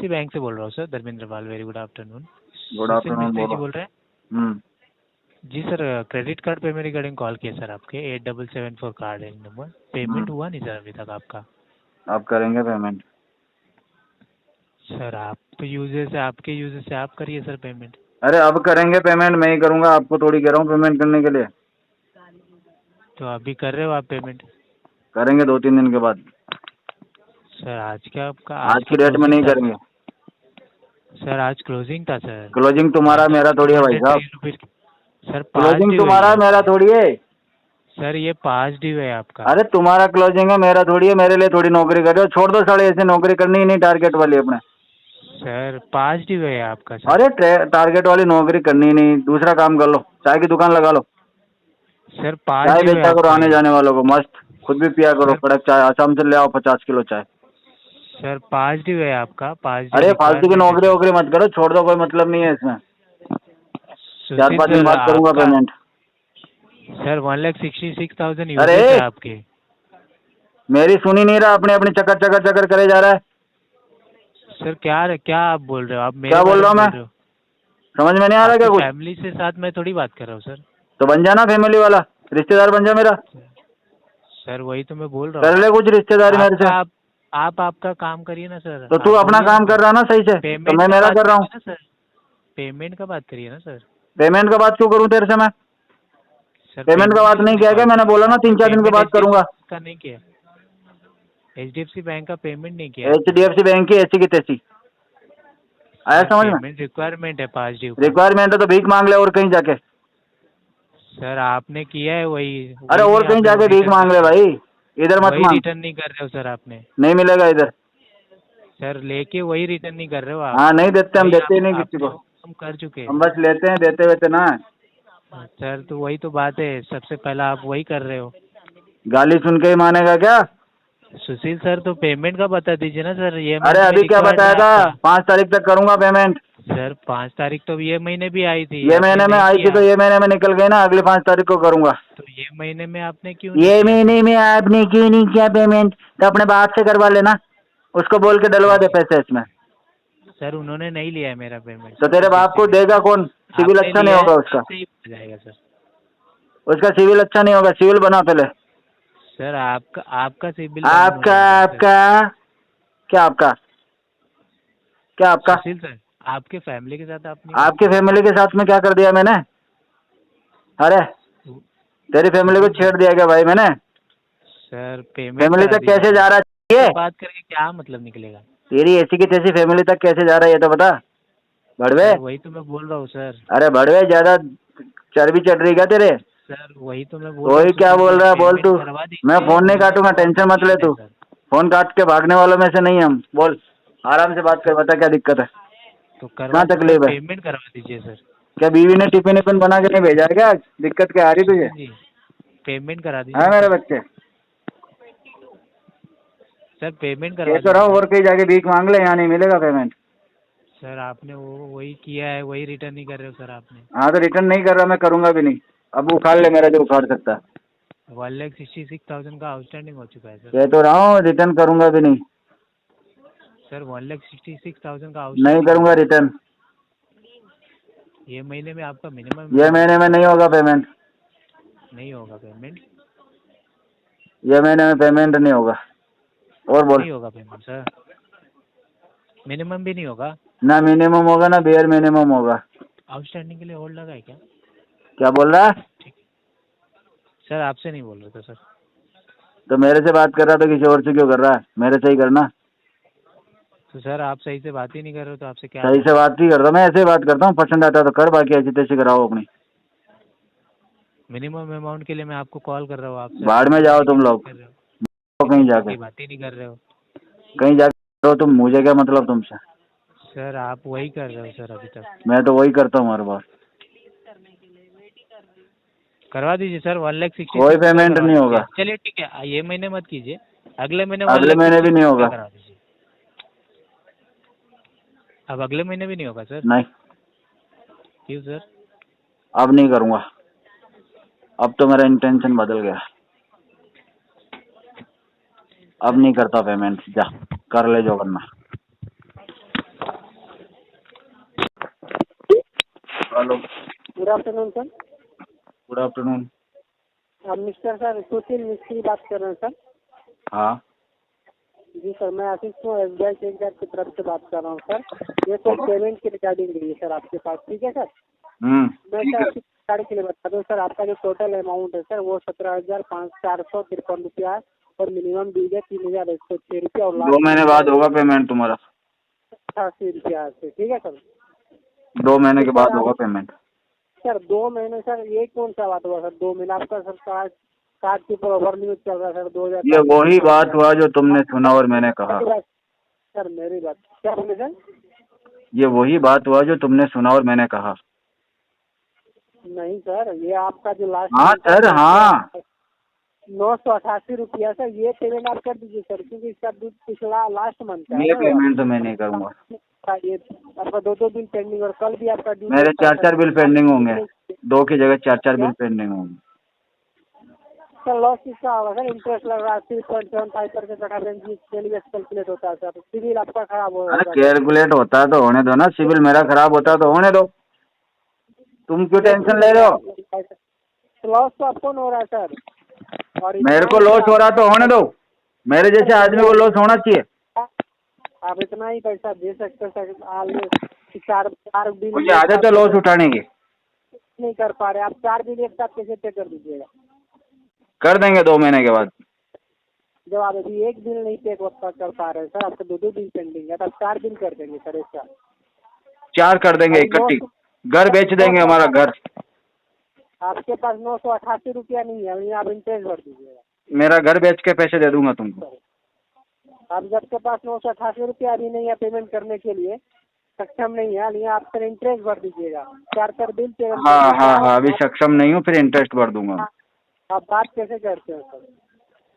Speaker 7: HDFC बैंक से बोल रहा हूँ sir, Dharmendra Pal. Very good afternoon.
Speaker 2: Good afternoon.
Speaker 7: जी बोल रहे हैं। जी सर, क्रेडिट कार्ड पे मैं रिगार्डिंग कॉल किया सर आपके 8774 कार्ड है नंबर। पेमेंट हुआ नहीं सर अभी तक आपका।
Speaker 2: आप करेंगे पेमेंट?
Speaker 7: सर आप आपके यूजर से आप करिए सर पेमेंट।
Speaker 2: अरे अब करेंगे पेमेंट, मैं ही करूँगा, आपको थोड़ी कह रहा हूँ पेमेंट करने के लिए।
Speaker 7: तो अभी कर रहे हो आप पेमेंट?
Speaker 2: करेंगे 2-3 दिन के बाद।
Speaker 7: सर आज क्या आपका
Speaker 2: आज की डेट में नहीं करेंगे।
Speaker 7: सर आज क्लोजिंग था सर।
Speaker 2: क्लोजिंग तुम्हारा मेरा थोड़ी है भाई साहब,
Speaker 7: सर
Speaker 2: क्लोजिंग तुम्हारा मेरा थोड़ी है
Speaker 7: सर, ये पास ड्यू है आपका।
Speaker 2: अरे तुम्हारा क्लोजिंग है मेरा थोड़ी है, मेरे लिए थोड़ी नौकरी कर रहे हो, छोड़ दो साले, ऐसे नौकरी करनी ही नहीं टारगेट वाली अपने।
Speaker 7: सर पास ड्यू है आपका सर।
Speaker 2: अरे टारगेट वाली नौकरी करनी ही नहीं, दूसरा काम कर लो, चाय की दुकान लगा लो,
Speaker 7: सर पास
Speaker 2: चाय
Speaker 7: ड्यू है
Speaker 2: बेचा करो
Speaker 7: आपका
Speaker 2: आने
Speaker 7: ये।
Speaker 2: जाने वालों को, मस्त खुद भी पिया करो कड़क चाय, आसाम से ले आओ 50 किलो चाय।
Speaker 7: सर पास ड्यू है आपका, पास ड्यू।
Speaker 2: अरे फालतू की नौकरी वोकरी मत करो, छोड़ दो, कोई मतलब नहीं है इसमें, 4-5 दिन बाद करूंगा पेमेंट।
Speaker 7: सर 1,66,000
Speaker 2: अरे!
Speaker 7: यूजेज है आपके।
Speaker 2: मेरी सुनी नहीं रहा, अपने अपने चक्कर चक्कर चक्कर करे जा रहा है।
Speaker 7: सर क्या आप बोल रहे हो? आप मेरे
Speaker 2: क्या बोल
Speaker 7: बारे
Speaker 2: रहा
Speaker 7: में
Speaker 2: हूँ
Speaker 7: बोल रहे हो?
Speaker 2: समझ में नहीं आ रहा क्या कुछ?
Speaker 7: फैमिली से साथ मैं थोड़ी बात कर रहा हूँ सर।
Speaker 2: तो बन जाना फैमिली वाला, रिश्तेदार बन जा मेरा,
Speaker 7: सर वही तो मैं बोल रहा
Speaker 2: कर
Speaker 7: हूँ।
Speaker 2: ले कुछ रिश्तेदारी मेरे से।
Speaker 7: आप आपका काम करिए ना सर।
Speaker 2: तो तू
Speaker 7: आप
Speaker 2: अपना
Speaker 7: बोलिए
Speaker 2: काम कर रहा ना सही से, तो
Speaker 7: पेमेंट
Speaker 2: मैं
Speaker 7: का
Speaker 2: मेरा
Speaker 7: बात
Speaker 2: कर रहा हूँ।
Speaker 7: करिए ना सर। पेमेंट का बात करिए ना सर।
Speaker 2: पेमेंट का बात क्यों करूँ तेरे से मैं?
Speaker 7: सर
Speaker 2: पेमेंट का बात नहीं किया क्या मैंने? बोला ना 3-4 दिन के बाद करूंगा।
Speaker 7: का नहीं किया, HDFC बैंक का पेमेंट नहीं किया।
Speaker 2: HDFC बैंक की ऐसी की तैसी आया समझ में?
Speaker 7: पेमेंट रिक्वायरमेंट है पास ड्यू।
Speaker 2: रिक्वायरमेंट है तो भीख मांग ले और कहीं जाके।
Speaker 7: सर आपने किया है वही।
Speaker 2: अरे और कहीं जाके भीख मांग ले भाई, इधर मत मांग।
Speaker 7: रिटर्न नहीं कर रहे हो सर आपने।
Speaker 2: नहीं मिलेगा इधर।
Speaker 7: सर लेके वही रिटर्न नहीं कर रहे हो आप।
Speaker 2: हाँ नहीं देते, हम देते ही नहीं किसी को,
Speaker 7: हम कर चुके
Speaker 2: हम बस लेते हैं, देते वेते ना।
Speaker 7: सर तो वही तो बात है, सबसे पहला आप वही कर रहे हो।
Speaker 2: गाली सुन के ही मानेगा क्या?
Speaker 7: सुशील सर तो पेमेंट का बता दीजिए ना सर। ये
Speaker 2: अरे अभी क्या बताया था? 5 तारीख तक करूंगा पेमेंट।
Speaker 7: सर 5 तारीख तो ये महीने भी आई थी।
Speaker 2: ये महीने में आई थी तो ये महीने में निकल गई ना, अगले 5 तारीख को करूंगा।
Speaker 7: तो ये महीने में आपने क्यों
Speaker 2: ये महीने में आपने क्यों नहीं किया पेमेंट? तो अपने बाप से करवा लेना, उसको बोल के डलवा दे पैसे इसमें।
Speaker 7: सर उन्होंने नहीं लिया है मेरा पेमेंट।
Speaker 2: तो तेरे बाप को देगा कौन? सिविल अच्छा नहीं होगा उसका,
Speaker 7: जाएगा सर।
Speaker 2: उसका सिविल अच्छा नहीं होगा, सिविल बना पहले।
Speaker 7: सर आपका सिविल
Speaker 2: आपका क्या आपका
Speaker 7: सुशील सर आपके फैमिली के साथ
Speaker 2: आपके फैमिली के साथ में क्या कर दिया मैंने? अरे तेरी फैमिली को छेड़ दिया क्या भाई मैंने?
Speaker 7: सर पेमेंट
Speaker 2: फैमिली तक कैसे जा रहा है?
Speaker 7: बात करके क्या मतलब निकलेगा?
Speaker 2: तेरी ऐसी की तैसी फैमिली तक कैसे जा रहा है ये तो बता भड़वे।
Speaker 7: वही तो मैं बोल रहा हूँ सर।
Speaker 2: अरे भड़वे ज्यादा चर्बी चढ़ रही क्या तेरे?
Speaker 7: सर वही तो मैं बोल
Speaker 2: वही क्या बोल रहा है बोल तू। मैं फोन नहीं काटूंगा, टेंशन मत ले तू, फोन काट के भागने वालों में से नहीं हम। बोल आराम से बात कर, बता क्या दिक्कत है,
Speaker 7: तो
Speaker 2: क्या तकलीफ है?
Speaker 7: पेमेंट करवा दीजिए सर।
Speaker 2: क्या बीवी ने टिफिन विफिन बना के नहीं भेजा है क्या? दिक्कत क्या आ रही तुझे?
Speaker 7: जी पेमेंट करा दीजिए।
Speaker 2: है मेरे बच्चे
Speaker 7: सर पेमेंट
Speaker 2: कह
Speaker 7: करवा
Speaker 2: तो रहा हूँ, और कहीं जाके भीख मांग ले, यहाँ नहीं मिलेगा पेमेंट।
Speaker 7: सर आपने वही किया है, वही रिटर्न नहीं कर रहे हो सर आपने।
Speaker 2: हाँ तो रिटर्न नहीं कर रहा, मैं करूंगा भी नहीं। अब उखाड़ ले मेरा जो उखाड़ सकता है।
Speaker 7: 1,66,000 का आउटस्टैंडिंग हो चुका है सर।
Speaker 2: कह तो रहा हूँ रिटर्न करूंगा भी नहीं।
Speaker 7: सर 1,66,000 का
Speaker 2: नहीं करूंगा रिटर्न।
Speaker 7: ये महीने में आपका मिनिमम
Speaker 2: ये महीने में नहीं होगा पेमेंट।
Speaker 7: नहीं होगा पेमेंट।
Speaker 2: ये महीने में पेमेंट नहीं होगा। और बोल।
Speaker 7: नहीं होगा पेमेंट सर, मिनिमम भी नहीं होगा
Speaker 2: ना मिनिमम होगा ना बेयर मिनिमम होगा।
Speaker 7: आउटस्टैंडिंग के लिए होल्ड लगा है क्या?
Speaker 2: क्या बोल रहा है?
Speaker 7: सर आपसे नहीं बोल रहे थे सर।
Speaker 2: तो मेरे से बात कर रहा तो किसी और से क्यों कर रहा है? मेरे से ही करना।
Speaker 7: तो सर आप सही से बात ही नहीं कर रहे हो तो आपसे क्या?
Speaker 2: सही से बात ही करता, मैं ऐसे ही बात करता हूँ, पसंद आता है तो कर, बाकी ऐसी तैसी कराओ अपनी।
Speaker 7: मिनिमम अमाउंट के लिए मैं आपको कॉल कर रहा हूँ। आप
Speaker 2: बाढ़ में जाओ तुम लोग, कहीं जाके
Speaker 7: बात ही नहीं कर रहे हो।
Speaker 2: कहीं जाके करो तुम, मुझे क्या मतलब तुमसे?
Speaker 7: सर आप वही कर रहे हो सर अभी तक।
Speaker 2: मैं तो वही करता हूँ हर बार।
Speaker 7: करवा दीजिए सर 1,60,000।
Speaker 2: कोई पेमेंट नहीं होगा।
Speaker 7: चलिए ठीक है, ये महीने मत कीजिए, अगले महीने
Speaker 2: भी नहीं होगा।
Speaker 7: करा दीजिए। अब अगले महीने भी नहीं होगा सर?
Speaker 2: नहीं।
Speaker 7: क्यों सर?
Speaker 2: अब नहीं करूँगा, अब तो मेरा इंटेंशन बदल गया, अब नहीं करता पेमेंट। जा कर ले जो करना। Hello,
Speaker 9: good afternoon sir.
Speaker 2: Good afternoon.
Speaker 9: आप मिस्टर सर सुशील मिस्त्री बात कर रहे हैं सर?
Speaker 2: हाँ
Speaker 9: जी सर, मैं आशीष को SBI चेक बैंक की तरफ से बात कर रहा हूँ सर। ये तो पेमेंट की रिगार्डिंग रही है सर आपके पास, ठीक है सर? मैं सर आपकी जानकारी के लिए बता दूँ सर, आपका जो टोटल अमाउंट है सर वो 17,453 रुपया और मिनिमम ड्यू है 3,106 रुपया और
Speaker 2: 2 महीने बाद होगा पेमेंट तुम्हारा।
Speaker 9: ₹288 से, ठीक है सर।
Speaker 2: 2 महीने के बाद होगा पेमेंट।
Speaker 9: सर 2 महीने सर, ये कौन सा बात हुआ सर? 2 महीने आपका सर कार्ड के ऊपर ओवर लिमिट चल रहा है सर 2000।
Speaker 2: ये वही बात हुआ जो तुमने सुना और मैंने कहा।
Speaker 9: सर मेरी बात क्या बोले सर?
Speaker 2: ये वही बात हुआ जो तुमने सुना और मैंने कहा।
Speaker 9: नहीं सर, ये आपका जो लास्ट।
Speaker 2: हाँ सर, हाँ।
Speaker 9: 988 रुपया सर, ये पेमेंट आप कर दीजिए सर, क्योंकि इसका पिछला लास्ट मंथ का
Speaker 2: ये पेमेंट तो मैं नहीं करूँगा।
Speaker 9: ये आपका 2 बिल पेंडिंग, और कल भी आपका
Speaker 2: मेरे 4 बिल पेंडिंग होंगे। 2 की जगह 4 बिल पेंडिंग होंगे।
Speaker 9: सर लॉस किसका होगा सर? इंटरेस्ट लग रहा है 3.75% कैलकुलेट होता है सर। सिविल आपका खराब हो रहा है।
Speaker 2: कैलकुलेट होता है तो होने दो ना, सिविल मेरा खराब होता है तो होने दो। तुम क्यों टेंशन ले रहे हो?
Speaker 9: लॉस तो आपको हो रहा है सर, और
Speaker 2: मेरे को लॉस हो रहा तो होने दो। मेरे जैसे आदमी को लॉस होना चाहिए।
Speaker 9: आप इतना ही पैसा दे सकते सर। चार बिल
Speaker 2: मुझे आदत है लॉस उठाने की।
Speaker 9: नहीं कर पा रहे आप, 4 बिल एक साथ कैसे पे कर दीजिएगा?
Speaker 2: कर देंगे 2 महीने के बाद।
Speaker 9: जब आप अभी एक बिल नहीं पे कर पा रहे सर, आपके 2 बिल पेंडिंग है, तो आप 4 बिल कर देंगे सर एक साथ।
Speaker 2: 4 कर देंगे इकट्ठी। घर बेच देंगे हमारा घर।
Speaker 9: आपके पास 988 रुपया नहीं है, आप इंटरेस्ट भर दीजिएगा।
Speaker 2: मेरा घर बेच के पैसे दे दूंगा तुमको।
Speaker 9: आप जब के पास 988 रुपया अभी नहीं है पेमेंट करने के लिए सक्षम नहीं है, आप फिर इंटरेस्ट भर दीजिएगा। 4 बिल पेमेंट।
Speaker 2: हाँ, अभी सक्षम नहीं हूँ, फिर इंटरेस्ट भर दूंगा।
Speaker 9: आप बात कैसे करते हैं सर?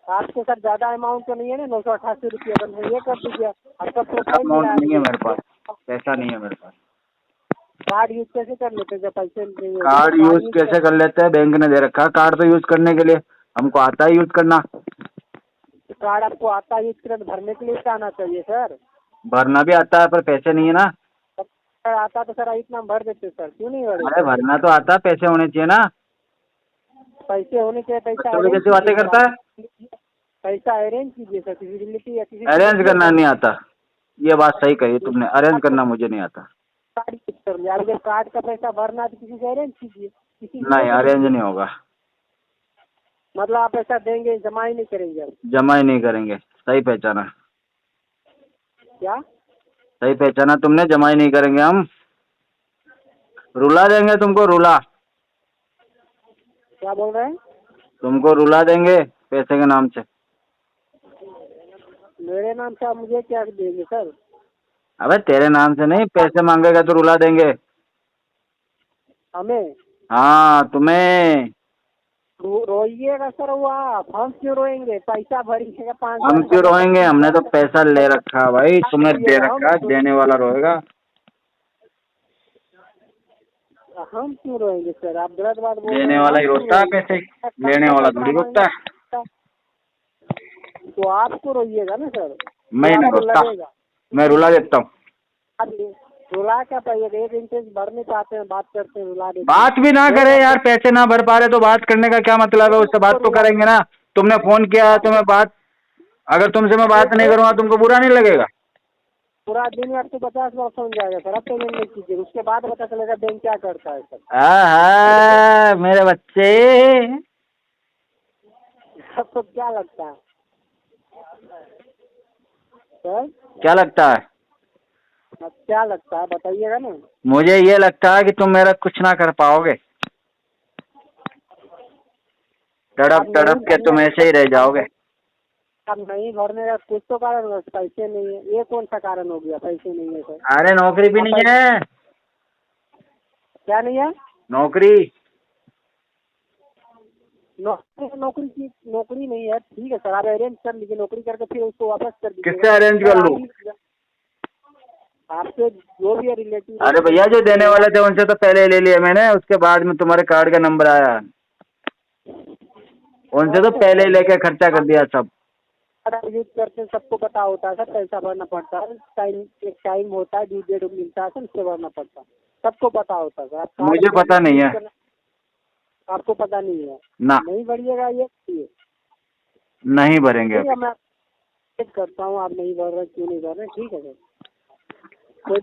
Speaker 9: आपके साथ ज्यादा अमाउंट तो नहीं है ना 988 रुपया? बस ये कर दीजिए। आपका प्रोफाइल
Speaker 2: अमाउंट नहीं है मेरे पास, पैसा नहीं है मेरे पास।
Speaker 9: कार्ड यूज कैसे कर लेते हैं जब पैसे नहीं है?
Speaker 2: कार्ड यूज कैसे कर लेते हैं? बैंक ने दे रखा है कार्ड तो यूज करने के लिए, हमको आता है यूज करना।
Speaker 9: कार्ड आपको आता है यूज करने, भरने के लिए आना चाहिए सर।
Speaker 2: भरना भी आता है पर पैसे नहीं है ना।
Speaker 9: आता तो सर इतना भर देते सर, क्यों नहीं भर?
Speaker 2: अरे भरना तो आता है, पैसे होने चाहिए ना।
Speaker 9: पैसे होने चाहिए। पैसा
Speaker 2: कैसी बातें करता है?
Speaker 9: पैसा अरेंज कीजिए सर, किसी रिलेटिव या किसी।
Speaker 2: अरेंज करना नहीं आता, ये बात सही कही तुमने। अरेंज करना मुझे नहीं आता।
Speaker 9: कार्ड यूज कर लिया, अगर कार्ड का पैसा भरना तो किसी से अरेंज कीजिए।
Speaker 2: नहीं, अरेंज नहीं होगा।
Speaker 9: मतलब आप पैसा देंगे, जमा ही नहीं करेंगे?
Speaker 2: जमा ही नहीं करेंगे। सही पहचाना।
Speaker 9: क्या
Speaker 2: सही पहचाना तुमने, जमा ही नहीं करेंगे हम। रुला देंगे तुमको, रुला।
Speaker 9: क्या बोल रहे हैं?
Speaker 2: तुमको रुला देंगे पैसे के नाम से।
Speaker 9: मेरे नाम से आप मुझे क्या देंगे सर?
Speaker 2: अबे तेरे नाम से नहीं, पैसे मांगेगा तो रुला देंगे।
Speaker 9: हमें?
Speaker 2: हाँ तुम्हें।
Speaker 9: रोइएगा सर वो आप, हम क्यों रोएंगे? पैसा भरिएगा 5।
Speaker 2: हम क्यों रोएंगे? हमने तो पैसा ले रखा भाई, तुम्हें दे रखा, देने वाला रोएगा।
Speaker 9: हम क्यों रोएंगे सर? आप गलत बात बोल रहे हैं।
Speaker 2: देने वाला ही रोता है पैसे, लेने वाला थोड़ी रोता है।
Speaker 9: तो आपको रोइएगा ना सर।
Speaker 2: मैं नहीं रोता, मैं रुला देता हूँ।
Speaker 9: रुला क्या पाइएगा? एक इंटरेस्ट भर नहीं पाते हैं, बात करते हैं रुला देते।
Speaker 2: बात भी ना करे यार, पैसे ना भर पा रहे तो बात करने का क्या मतलब है? उससे बात तो करेंगे ना। तुमने फोन किया तो मैं बात, अगर तुमसे मैं बात नहीं करूँगा तुमको बुरा नहीं लगेगा?
Speaker 9: पूरा दिन में आपको 50 बार समझ जाएगा सर। अब पेमेंट नहीं कीजिए, उसके बाद पता चलेगा बैंक क्या करता है सर।
Speaker 2: मेरे बच्चे।
Speaker 9: आपको क्या लगता है सर?
Speaker 2: क्या लगता है?
Speaker 9: क्या लगता है बताइएगा ना।
Speaker 2: मुझे ये लगता है कि तुम मेरा कुछ ना कर पाओगे। तड़प तड़प के तुम ऐसे ही रह जाओगे।
Speaker 9: अब नहीं भरने का कुछ तो कारण है, पैसे नहीं है। ये कौन सा कारण हो गया? पैसे नहीं है सर।
Speaker 2: अरे नौकरी भी नहीं है।
Speaker 9: क्या नहीं है?
Speaker 2: नौकरी।
Speaker 9: नौकरी नहीं है, ठीक है सर। आप अरेंज कर लीजिए नौकरी करके, फिर उसको वापस कर दीजिए।
Speaker 2: किससे अरेंज कर लूँ?
Speaker 9: आपसे जो भी है रिलेटिव।
Speaker 2: अरे भैया जो देने वाले थे उनसे तो पहले ले लिया मैंने, उसके बाद में तुम्हारे कार्ड का नंबर आया, उनसे तो पहले ही लेके खर्चा कर दिया सब।
Speaker 9: यूज करते सबको पता होता है सर, पैसा भरना पड़ता है। एक टाइम होता है, ड्यू डेट मिलता है सर, उससे भरना पड़ता है। सबको पता होता है सर।
Speaker 2: मुझे पता नहीं है।
Speaker 9: आपको पता नहीं है
Speaker 2: ना?
Speaker 9: नहीं भरिएगा ये
Speaker 2: नहीं भरेंगे।
Speaker 9: मैं करता हूँ, आप नहीं भर रहे, क्यों नहीं भर रहे? ठीक है सर, कोई